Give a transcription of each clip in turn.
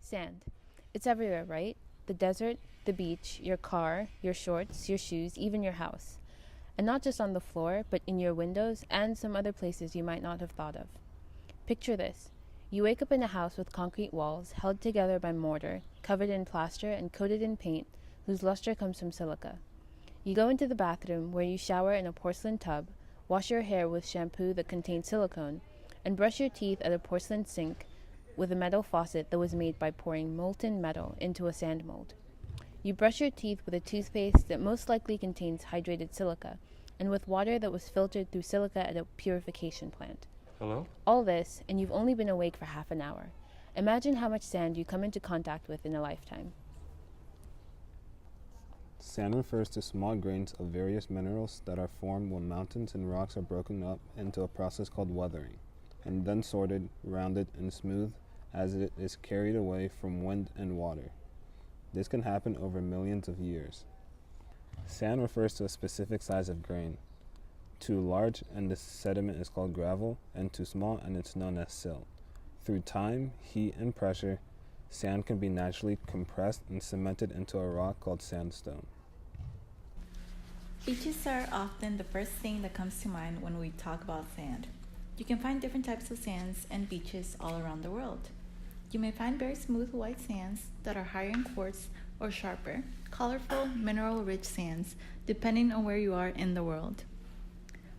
Sand. It's everywhere, right? The desert, the beach, your car, your shorts, your shoes, even your house. And not just on the floor, but in your windows and some other places you might not have thought of. Picture this. You wake up in a house with concrete walls held together by mortar, covered in plaster and coated in paint whose luster comes from silica. You go into the bathroom where you shower in a porcelain tub, wash your hair with shampoo that contains silicone, and brush your teeth at a porcelain sink with a metal faucet that was made by pouring molten metal into a sand mold. You brush your teeth with a toothpaste that most likely contains hydrated silica, and with water that was filtered through silica at a purification plant. Hello? All this, and you've only been awake for half an hour. Imagine how much sand you come into contact with in a lifetime. Sand refers to small grains of various minerals that are formed when mountains and rocks are broken up into a process called weathering, and then sorted, rounded, and smoothed as it is carried away from wind and water. This can happen over millions of years. Sand refers to a specific size of grain. Too large and the sediment is called gravel, and too small and it's known as silt. Through time, heat, and pressure, sand can be naturally compressed and cemented into a rock called sandstone. Beaches are often the first thing that comes to mind when we talk about sand. You can find different types of sands and beaches all around the world. You may find very smooth white sands that are higher in quartz or sharper, colorful, mineral-rich sands, depending on where you are in the world.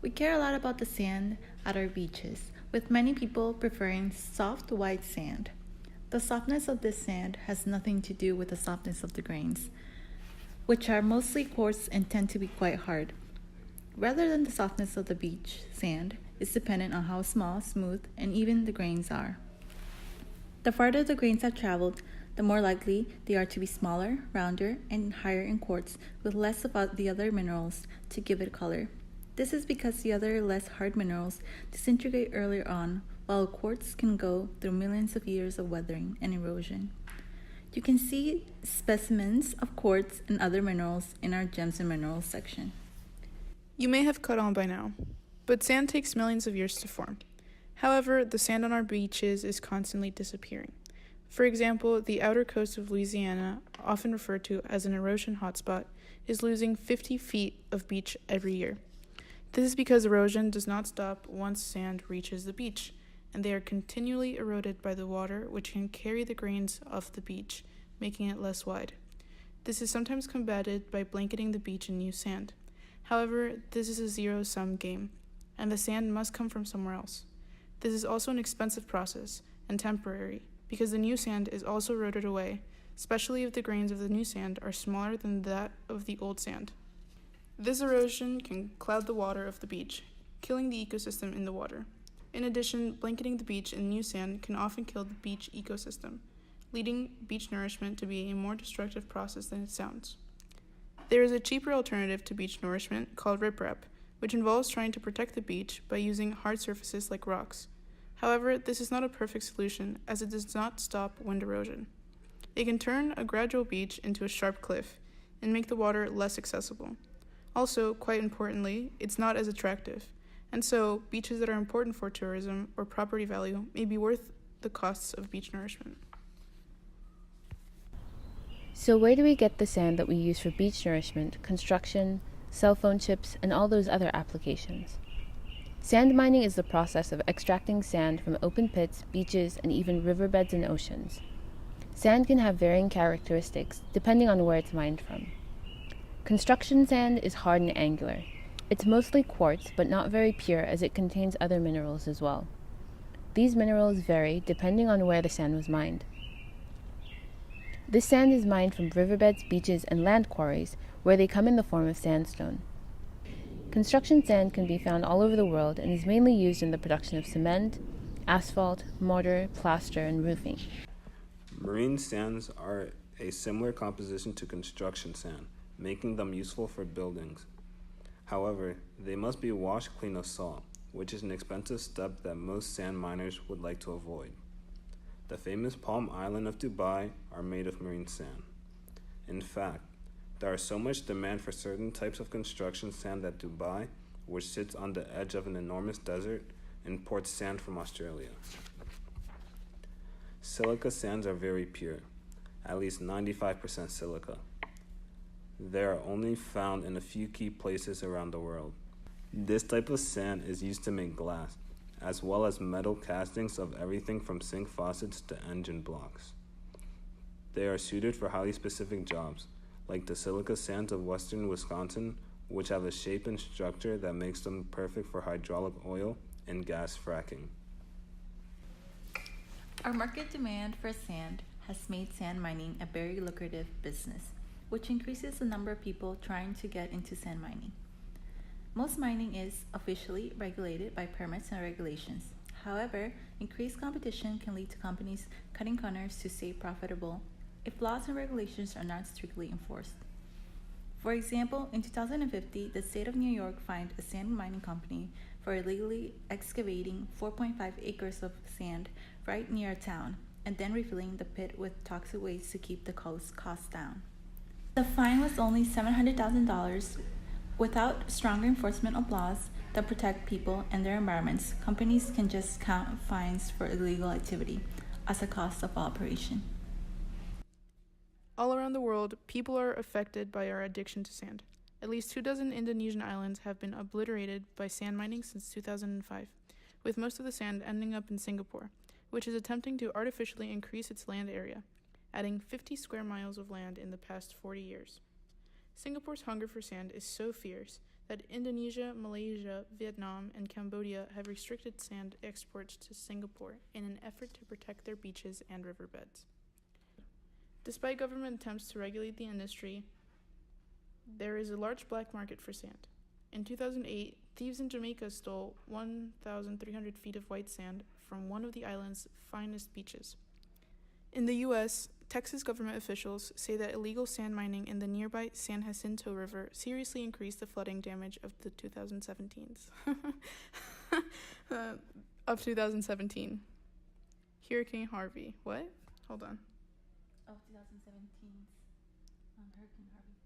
We care a lot about the sand at our beaches, with many people preferring soft white sand. The softness of this sand has nothing to do with the softness of the grains, which are mostly quartz and tend to be quite hard. Rather than the softness of the beach sand is dependent on how small, smooth, and even the grains are. The farther the grains have traveled, the more likely they are to be smaller, rounder, and higher in quartz with less of the other minerals to give it color. This is because the other less hard minerals disintegrate earlier on, while quartz can go through millions of years of weathering and erosion. You can see specimens of quartz and other minerals in our Gems and Minerals section. You may have caught on by now, but sand takes millions of years to form. However, the sand on our beaches is constantly disappearing. For example, the outer coast of Louisiana, often referred to as an erosion hotspot, is losing 50 feet of beach every year. This is because erosion does not stop once sand reaches the beach, and they are continually eroded by the water, which can carry the grains off the beach, making it less wide. This is sometimes combated by blanketing the beach in new sand. However, this is a zero-sum game, and the sand must come from somewhere else. This is also an expensive process and temporary, because the new sand is also eroded away, especially if the grains of the new sand are smaller than that of the old sand. This erosion can cloud the water of the beach, killing the ecosystem in the water. In addition, blanketing the beach in new sand can often kill the beach ecosystem, leading beach nourishment to be a more destructive process than it sounds. There is a cheaper alternative to beach nourishment called riprap, which involves trying to protect the beach by using hard surfaces like rocks. However, this is not a perfect solution, as it does not stop wind erosion. It can turn a gradual beach into a sharp cliff and make the water less accessible. Also, quite importantly, it's not as attractive, and so beaches that are important for tourism or property value may be worth the costs of beach nourishment. So where do we get the sand that we use for beach nourishment, construction, cell phone chips, and all those other applications? Sand mining is the process of extracting sand from open pits, beaches, and even riverbeds and oceans. Sand can have varying characteristics depending on where it's mined from. Construction sand is hard and angular. It's mostly quartz, but not very pure as it contains other minerals as well. These minerals vary depending on where the sand was mined. This sand is mined from riverbeds, beaches, and land quarries where they come in the form of sandstone. Construction sand can be found all over the world and is mainly used in the production of cement, asphalt, mortar, plaster, and roofing. Marine sands are a similar composition to construction sand, making them useful for buildings. However, they must be washed clean of salt, which is an expensive step that most sand miners would like to avoid. The famous Palm Island of Dubai are made of marine sand. In fact, there is so much demand for certain types of construction sand that Dubai, which sits on the edge of an enormous desert, imports sand from Australia. Silica sands are very pure, at least 95% silica. They are only found in a few key places around the world. This type of sand is used to make glass, as well as metal castings of everything from sink faucets to engine blocks. They are suited for highly specific jobs, like the silica sands of western Wisconsin, which have a shape and structure that makes them perfect for hydraulic oil and gas fracking. Our market demand for sand has made sand mining a very lucrative business, which increases the number of people trying to get into sand mining. Most mining is officially regulated by permits and regulations. However, increased competition can lead to companies cutting corners to stay profitable if laws and regulations are not strictly enforced. For example, in 2050, the state of New York fined a sand mining company for illegally excavating 4.5 acres of sand right near a town and then refilling the pit with toxic waste to keep the costs down. The fine was only $700,000. Without stronger enforcement of laws that protect people and their environments, companies can just count fines for illegal activity as a cost of operation. All around the world, people are affected by our addiction to sand. At least 24 Indonesian islands have been obliterated by sand mining since 2005, with most of the sand ending up in Singapore, which is attempting to artificially increase its land area, adding 50 square miles of land in the past 40 years. Singapore's hunger for sand is so fierce that Indonesia, Malaysia, Vietnam, and Cambodia have restricted sand exports to Singapore in an effort to protect their beaches and riverbeds. Despite government attempts to regulate the industry, there is a large black market for sand. In 2008, thieves in Jamaica stole 1,300 feet of white sand from one of the island's finest beaches. In the U.S., Texas government officials say that illegal sand mining in the nearby San Jacinto River seriously increased the flooding damage of the 2017. Hurricane Harvey. What? Hold on. Of 2017's Hurricane Harvey.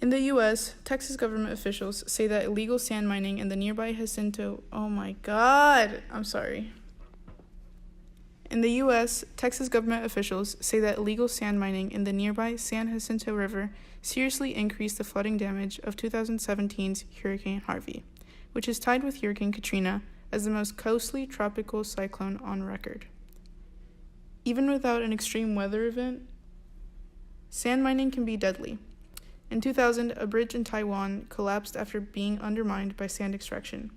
In the U.S., Texas government officials say that illegal sand mining in the nearby Jacinto... Oh my God! I'm sorry. In the U.S., Texas government officials say that illegal sand mining in the nearby San Jacinto River seriously increased the flooding damage of 2017's Hurricane Harvey, which is tied with Hurricane Katrina as the most costly tropical cyclone on record. Even without an extreme weather event, sand mining can be deadly. In 2000, a bridge in Taiwan collapsed after being undermined by sand extraction,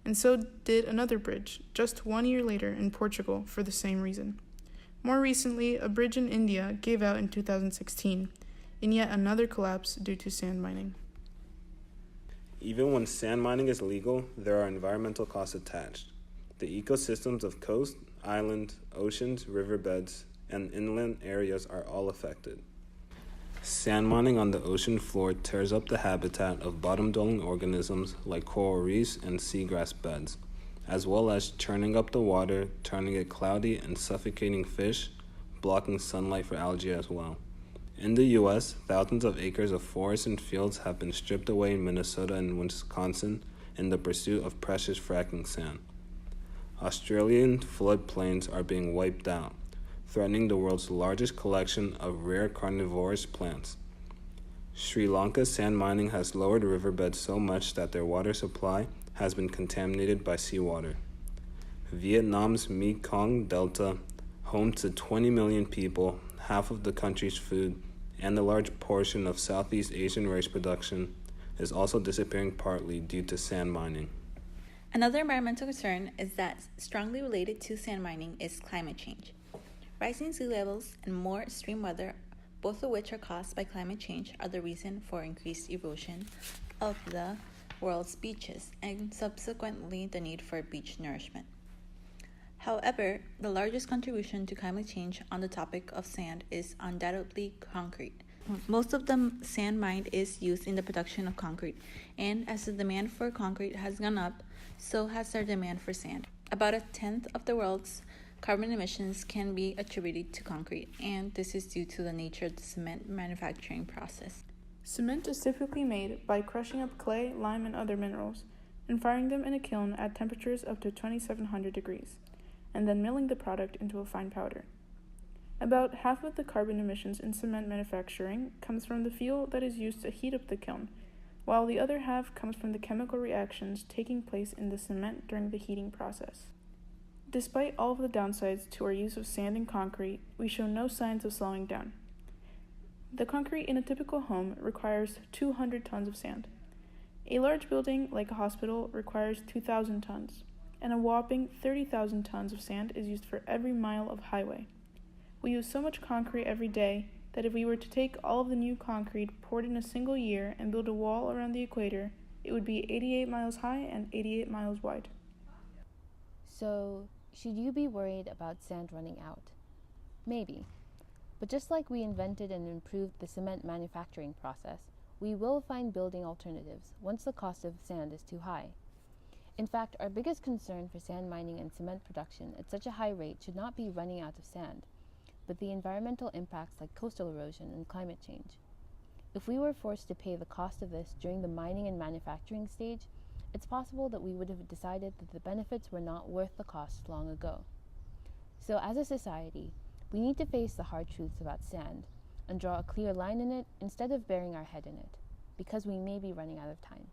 and so did another bridge just 1 year later in Portugal for the same reason. More recently, a bridge in India gave out in 2016, in yet another collapse due to sand mining. Even when sand mining is legal, there are environmental costs attached. The ecosystems of coast, island, oceans, riverbeds, and inland areas are all affected. Sand mining on the ocean floor tears up the habitat of bottom-dwelling organisms like coral reefs and seagrass beds, as well as churning up the water, turning it cloudy and suffocating fish, blocking sunlight for algae as well. In the U.S., thousands of acres of forests and fields have been stripped away in Minnesota and Wisconsin in the pursuit of precious fracking sand. Australian floodplains are being wiped out, threatening the world's largest collection of rare carnivorous plants. Sri Lanka's sand mining has lowered riverbeds so much that their water supply has been contaminated by seawater. Vietnam's Mekong Delta, home to 20 million people, half of the country's food, and a large portion of Southeast Asian rice production, is also disappearing partly due to sand mining. Another environmental concern is that strongly related to sand mining is climate change. Rising sea levels and more extreme weather, both of which are caused by climate change, are the reason for increased erosion of the world's beaches and subsequently the need for beach nourishment. However, the largest contribution to climate change on the topic of sand is undoubtedly concrete. Most of the sand mined is used in the production of concrete, and as the demand for concrete has gone up, so has their demand for sand. About 1/10 of the world's carbon emissions can be attributed to concrete, and this is due to the nature of the cement manufacturing process. Cement is typically made by crushing up clay, lime, and other minerals, and firing them in a kiln at temperatures up to 2700 degrees. and then milling the product into a fine powder. About half of the carbon emissions in cement manufacturing comes from the fuel that is used to heat up the kiln, while the other half comes from the chemical reactions taking place in the cement during the heating process. Despite all of the downsides to our use of sand and concrete, we show no signs of slowing down. The concrete in a typical home requires 200 tons of sand. A large building like a hospital requires 2,000 tons, and a whopping 30,000 tons of sand is used for every mile of highway. We use so much concrete every day that if we were to take all of the new concrete poured in a single year and build a wall around the equator, it would be 88 miles high and 88 miles wide. So, should you be worried about sand running out? Maybe. But just like we invented and improved the cement manufacturing process, we will find building alternatives once the cost of sand is too high. In fact, our biggest concern for sand mining and cement production at such a high rate should not be running out of sand, but the environmental impacts like coastal erosion and climate change. If we were forced to pay the cost of this during the mining and manufacturing stage, it's possible that we would have decided that the benefits were not worth the cost long ago. So as a society, we need to face the hard truths about sand and draw a clear line in it instead of burying our head in it, because we may be running out of time.